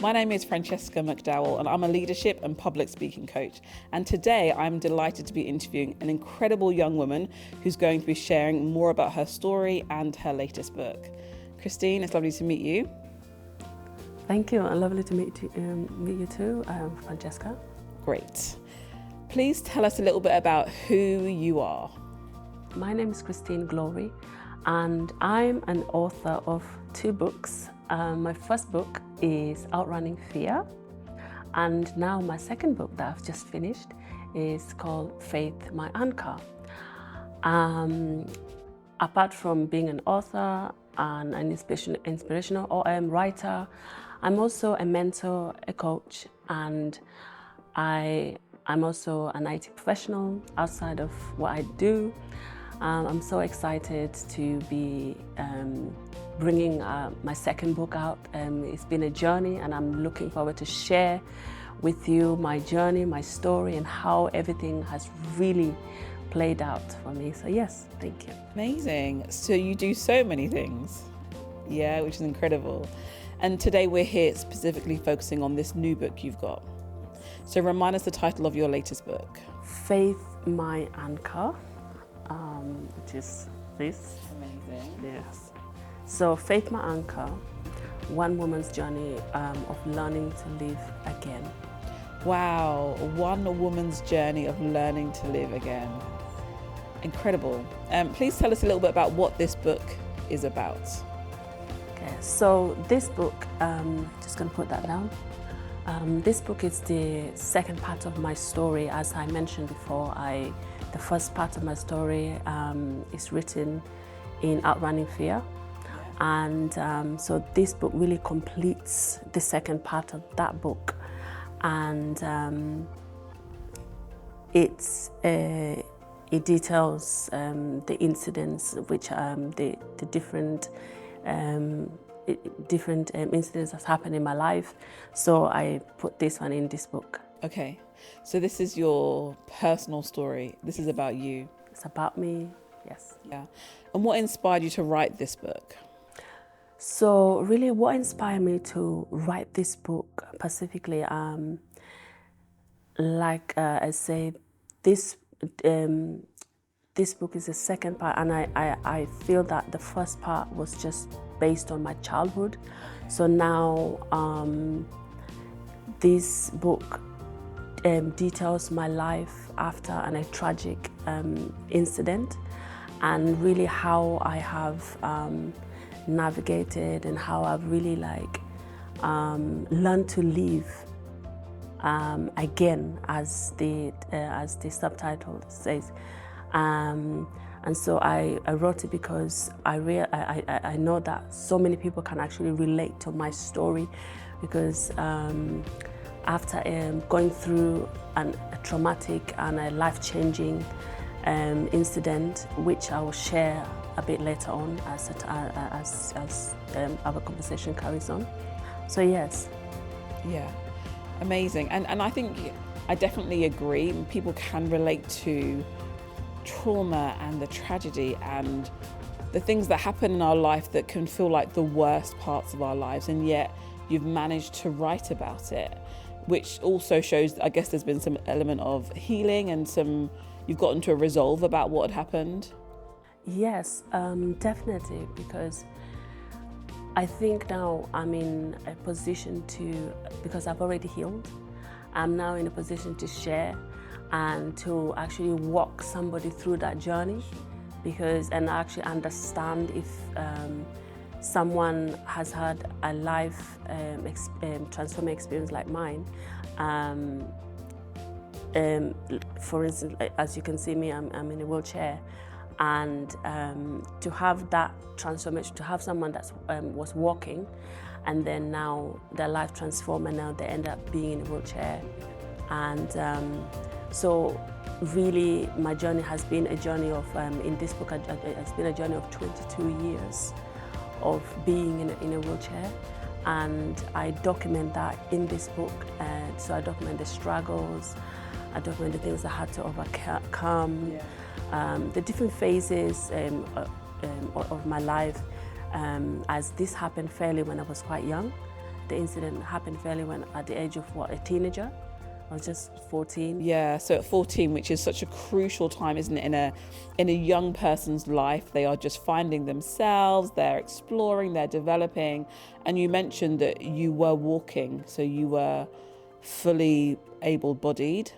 My name is Francesca McDowell and I'm a leadership and public speaking coach. And today I'm delighted to be interviewing an incredible young woman who's going to be sharing more about her story and her latest book. Christine, it's lovely to meet you. Thank you, and lovely to meet you too, Francesca. Great. Please tell us a little bit about who you are. My name is Christine Glory and I'm an author of 2 books. My first book is Outrunning Fear, and now my second book that I've just finished is called Faith, My Anchor. Apart from being an author and an inspirational writer, I'm also a mentor, a coach, and I'm also an IT professional outside of what I do. I'm so excited to be bringing my second book out. It's been a journey and I'm looking forward to share with you my journey, my story, and how everything has really played out for me. So yes, thank you. Amazing. So you do so many things. Yeah, which is incredible. And today we're here specifically focusing on this new book you've got. So remind us the title of your latest book. Faith, My Anchor, which is this. Amazing. Yes. So Faith, My Anchor, one woman's journey of learning to live again. Wow, one woman's journey of learning to live again. Incredible. Please tell us a little bit about what this book is about. Okay, so this book, just gonna put that down. This book is the second part of my story. As I mentioned before, the first part of my story is written in Outrunning Fear. And so this book really completes the second part of that book. And it details the incidents, which the different incidents that's happened in my life. So I put this one in this book. Okay, so this is your personal story. This is about you. It's about me, yes. Yeah. And what inspired you to write this book? So really what inspired me to write this book specifically, I say, this book is the second part, and I feel that the first part was just based on my childhood. So now this book details my life after a tragic incident, and really how I have navigated and how I've really learned to live again, as the subtitle says. And so I wrote it because I know that so many people can actually relate to my story, because after going through a traumatic and a life-changing incident, which I will share a bit later on as our conversation carries on. So yes. Yeah, amazing. And I think I definitely agree. People can relate to trauma and the tragedy and the things that happen in our life that can feel like the worst parts of our lives, and yet you've managed to write about it, which also shows, I guess, there's been some element of healing and you've gotten to a resolve about what had happened. Yes, definitely, because I think now I'm in a position because I've already healed, I'm now in a position to share and to actually walk somebody through that journey, and actually understand if someone has had a life transforming experience like mine. For instance, as you can see me, I'm in a wheelchair, and to have that transformation, to have someone that was walking, and then now their life transformed, and now they end up being in a wheelchair. And so really my journey has been a journey of, in this book, it's been a journey of 22 years of being in a wheelchair. And I document that in this book. So I document the struggles, I document the things I had to overcome, the different phases of my life. As this happened fairly when I was quite young. The incident happened fairly when at the age of a teenager. I was just 14. Yeah, so at 14, which is such a crucial time, isn't it, in a young person's life. They are just finding themselves, they're exploring, they're developing. And you mentioned that you were walking, so you were fully able-bodied,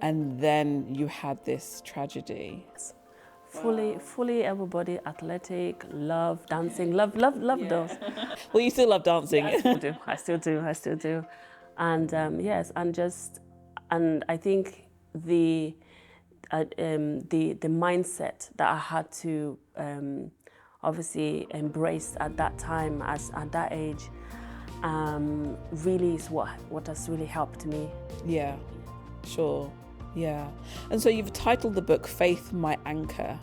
and then you had this tragedy. Yes. Fully able-bodied, athletic, love dancing, love those. Well, you still love dancing. Yeah, I still do. And yes, and I think the mindset that I had to obviously embrace at that time, at that age, really is what has really helped me. Yeah, sure. Yeah. And so you've titled the book Faith, My Anchor.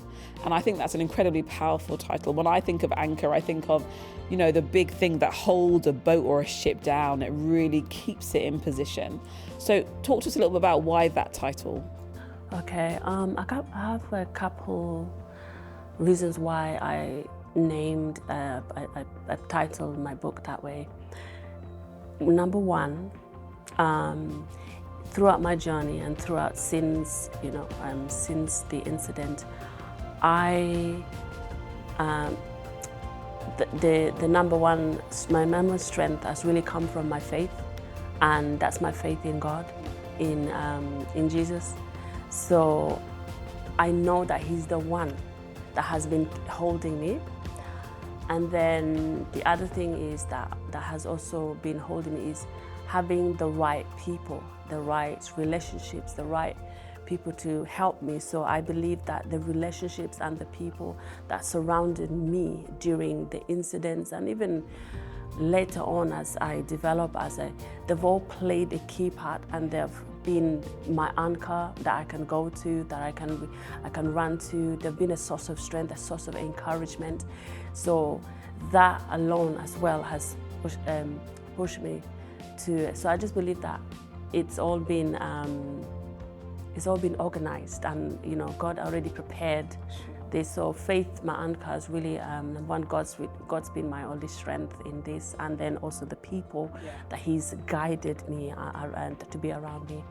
And I think that's an incredibly powerful title. When I think of anchor, I think of, the big thing that holds a boat or a ship down. It really keeps it in position. So talk to us a little bit about why that title. Okay. I have a couple reasons why I named, I titled my book that way. Number one, throughout my journey and since the incident, the number one, my number one strength has really come from my faith, and that's my faith in God, in Jesus. So I know that He's the one that has been holding me. And then the other thing is that has also been holding me is having the right people, the right relationships, the right people to help me. So I believe that the relationships and the people that surrounded me during the incidents and even later on as I develop, they've all played a key part, and they've been my anchor that I can go to, that I can run to. They've been a source of strength, a source of encouragement. So that alone as well has pushed me to. So I just believe that it's all been organized, and God already prepared this. So faith, my anchor, has really one. God's been my only strength in this, and then also the people that He's guided me and to be around me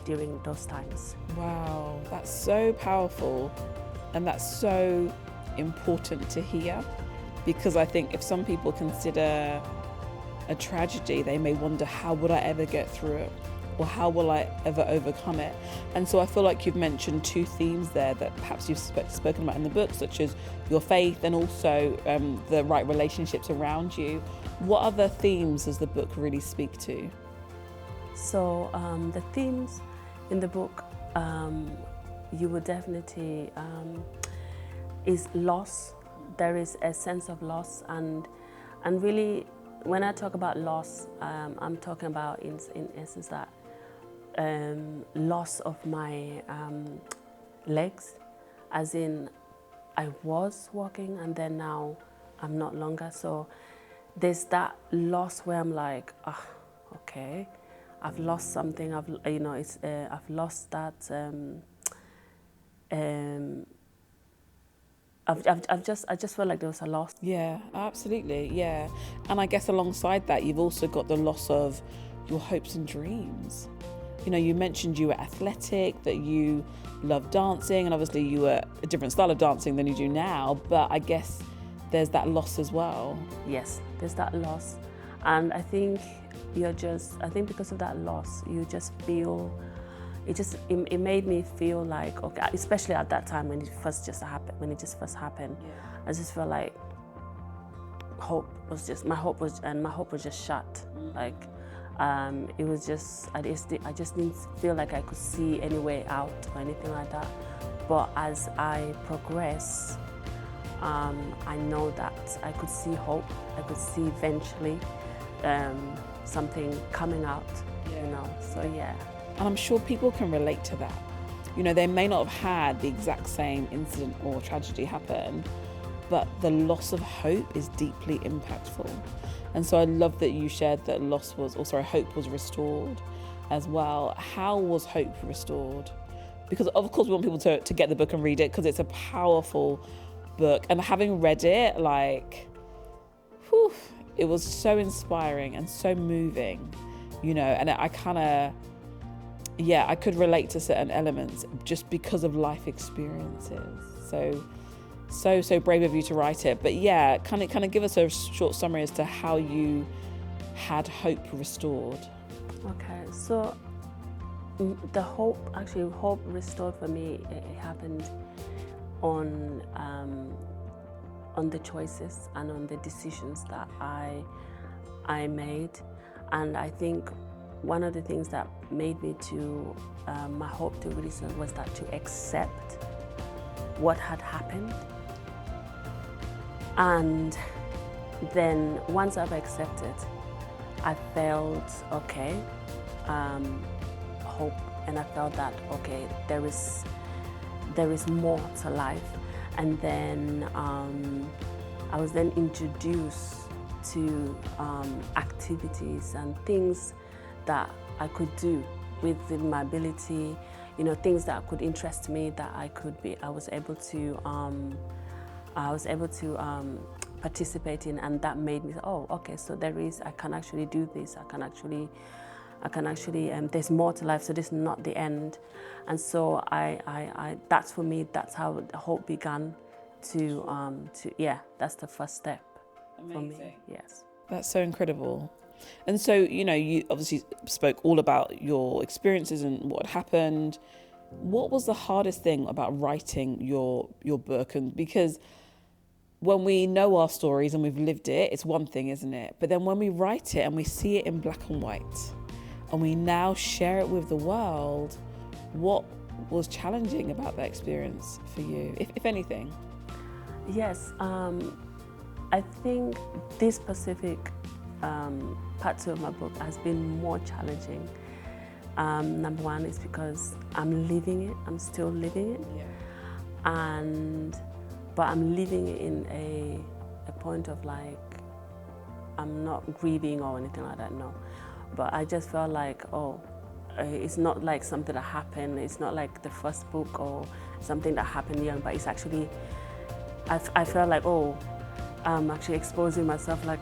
during those times. Wow, that's so powerful, and that's so important to hear, because I think if some people consider a tragedy, they may wonder, how would I ever get through it? Or how will I ever overcome it? And so I feel like you've mentioned two themes there that perhaps you've spoken about in the book, such as your faith and also the right relationships around you. What other themes does the book really speak to? So the themes in the book, you would definitely, is loss. There is a sense of loss, and really, when I talk about loss, I'm talking about in essence that loss of my legs, as in I was walking and then now I'm not longer. So there's that loss where I'm like, okay, I've lost something. I've lost that. I just felt like there was a loss. Yeah, absolutely. Yeah. And I guess alongside that, you've also got the loss of your hopes and dreams. You mentioned you were athletic, that you loved dancing, and obviously you were a different style of dancing than you do now, but I guess there's that loss as well. Yes, there's that loss. And I think because of that loss, you just feel, it made me feel like, okay, especially at that time when it first happened, I just felt like my hope was just shut. Like, it was just, I just didn't feel like I could see any way out or anything like that. But as I progress, I know that I could see hope. I could see eventually something coming out, so yeah. And I'm sure people can relate to that. They may not have had the exact same incident or tragedy happen, but the loss of hope is deeply impactful. And so I love that you shared that hope was restored. as well. How was hope restored? Because of course we want people to get the book and read it because it's a powerful book. And having read it, like, whew, it was so inspiring and so moving, you know, and I kind of, yeah, I could relate to certain elements just because of life experiences. So brave of you to write it. But yeah, kind of give us a short summary as to how you had hope restored. Okay, so the hope restored for me, it happened on the choices and on the decisions that I made. And I think one of the things that made me to my hope to really restore was that to accept what had happened. And then once I've accepted, I felt okay, hope, and I felt that okay, there is more to life. And then I was then introduced to activities and things that I could do within my ability, you know, things that could interest me, that I was able to participate in, and that made me say, oh, okay, so I can actually do this. I can actually, there's more to life, so this is not the end. And so that's for me, that's how the hope began that's the first step. Amazing. For me, yes. That's so incredible. And so, you know, you obviously spoke all about your experiences and what had happened. What was the hardest thing about writing your book? And because when we know our stories and we've lived it, it's one thing, isn't it? But then when we write it and we see it in black and white and we now share it with the world, what was challenging about that experience for you, if anything? Yes, I think this specific part two of my book has been more challenging. Number one is because I'm living it, I'm still living it. Yeah. But I'm living it in a point of like, I'm not grieving or anything like that, no. But I just felt like, it's not like something that happened, it's not like the first book or something that happened young, but it's actually, I felt like, I'm actually exposing myself like,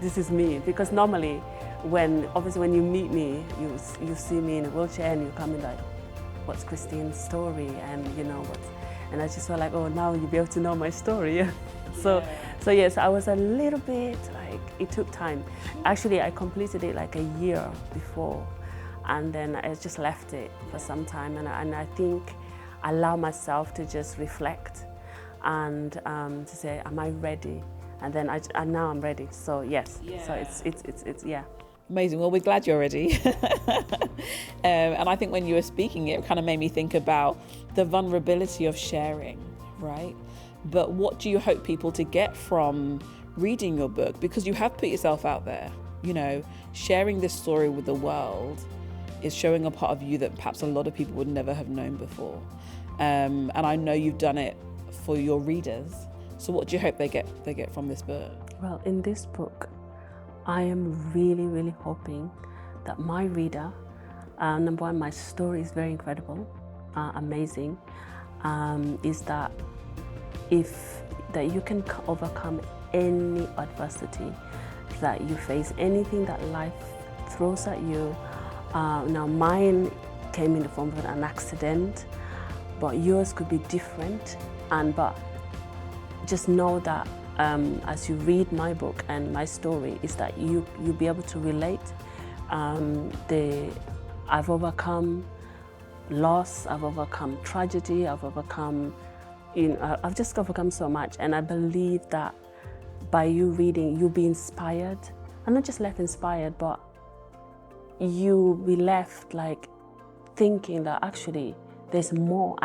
this is me. Because normally, obviously when you meet me, you see me in a wheelchair and you come in like, what's Christine's story? And you know, and I just felt like, now you'll be able to know my story. So yes, I was a little bit like, it took time. Actually, I completed it like a year before, and then I just left it for some time, and I think I allow myself to just reflect and to say, am I ready? And then now I'm ready. So yes, so it's yeah. Amazing. Well, we're glad you're ready. And I think when you were speaking, it kind of made me think about the vulnerability of sharing, right? But what do you hope people to get from reading your book? Because you have put yourself out there, you know, sharing this story with the world is showing a part of you that perhaps a lot of people would never have known before. And I know you've done it for your readers. So what do you hope they get from this book? Well, in this book, I am really, really hoping that my reader, number one, my story is very incredible, amazing, is that that you can overcome any adversity that you face, anything that life throws at you. Now mine came in the form of an accident, but yours could be different, but just know that as you read my book and my story, is that you'll be able to relate. I've overcome loss, I've overcome tragedy, I've just overcome so much, and I believe that by you reading, you'll be inspired, and not just left inspired, but you'll be left like thinking that actually there's more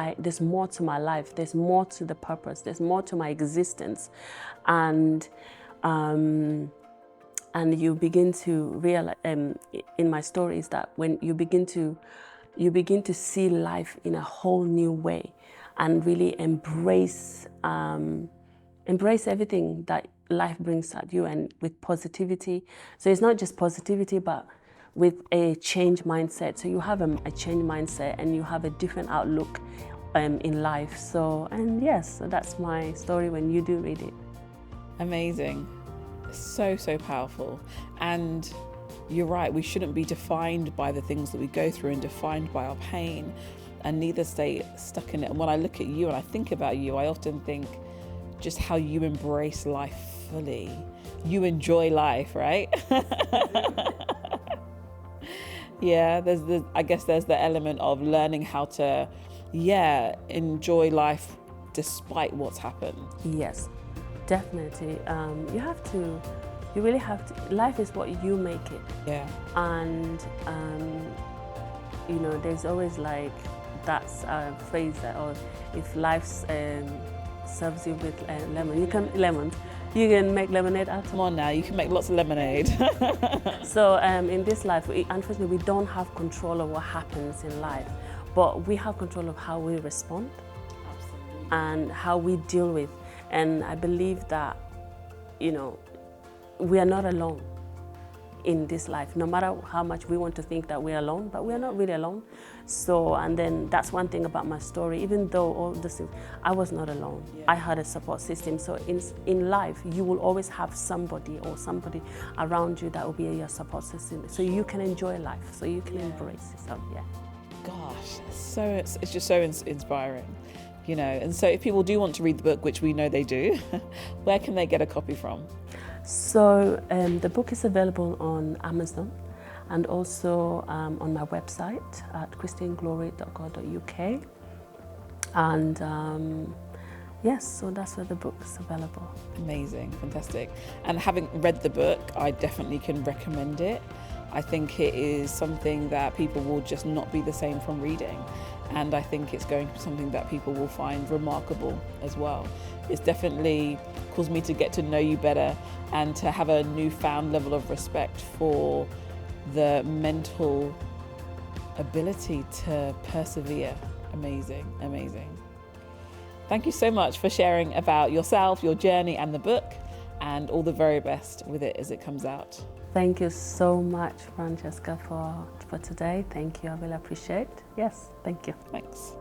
to my life, there's more to the purpose, there's more to my existence. And you begin to realize, in my stories, that when you begin to see life in a whole new way and really embrace everything that life brings at you, and with positivity. So it's not just positivity, but with a change mindset. So you have a change mindset and you have a different outlook in life. So, and yes, so that's my story when you do read it. Amazing. So, so powerful. And you're right, we shouldn't be defined by the things that we go through and defined by our pain, and neither stay stuck in it. And when I look at you and I think about you, I often think just how you embrace life fully. You enjoy life, right? Yeah, I guess there's the element of learning how to, enjoy life despite what's happened. Yes, definitely. You really have to, life is what you make it. Yeah. And, there's always like that phrase that, or if life serves you with you can make lemonade out of. Come on now, you can make lots of lemonade. So in this life, unfortunately, we don't have control of what happens in life, but we have control of how we respond. Absolutely. And how we deal with. And I believe that, we are not alone in this life, no matter how much we want to think that we're alone, but we're not really alone. So, and then that's one thing about my story, even though all this things, I was not alone. Yeah. I had a support system. So in life, you will always have somebody around you that will be your support system. So you can enjoy life, so you can embrace it. So, yeah. Gosh, it's just so inspiring, And so if people do want to read the book, which we know they do, where can they get a copy from? So the book is available on Amazon and also on my website at christianglory.co.uk. And yes, so that's where the book is available. Amazing, fantastic. And having read the book, I definitely can recommend it. I think it is something that people will just not be the same from reading. And I think it's going to be something that people will find remarkable as well. It's definitely caused me to get to know you better and to have a newfound level of respect for the mental ability to persevere. Amazing, amazing. Thank you so much for sharing about yourself, your journey and the book, and all the very best with it as it comes out. Thank you so much, Francesca, for today. Thank you. I really appreciate it. Yes, thank you. Thanks.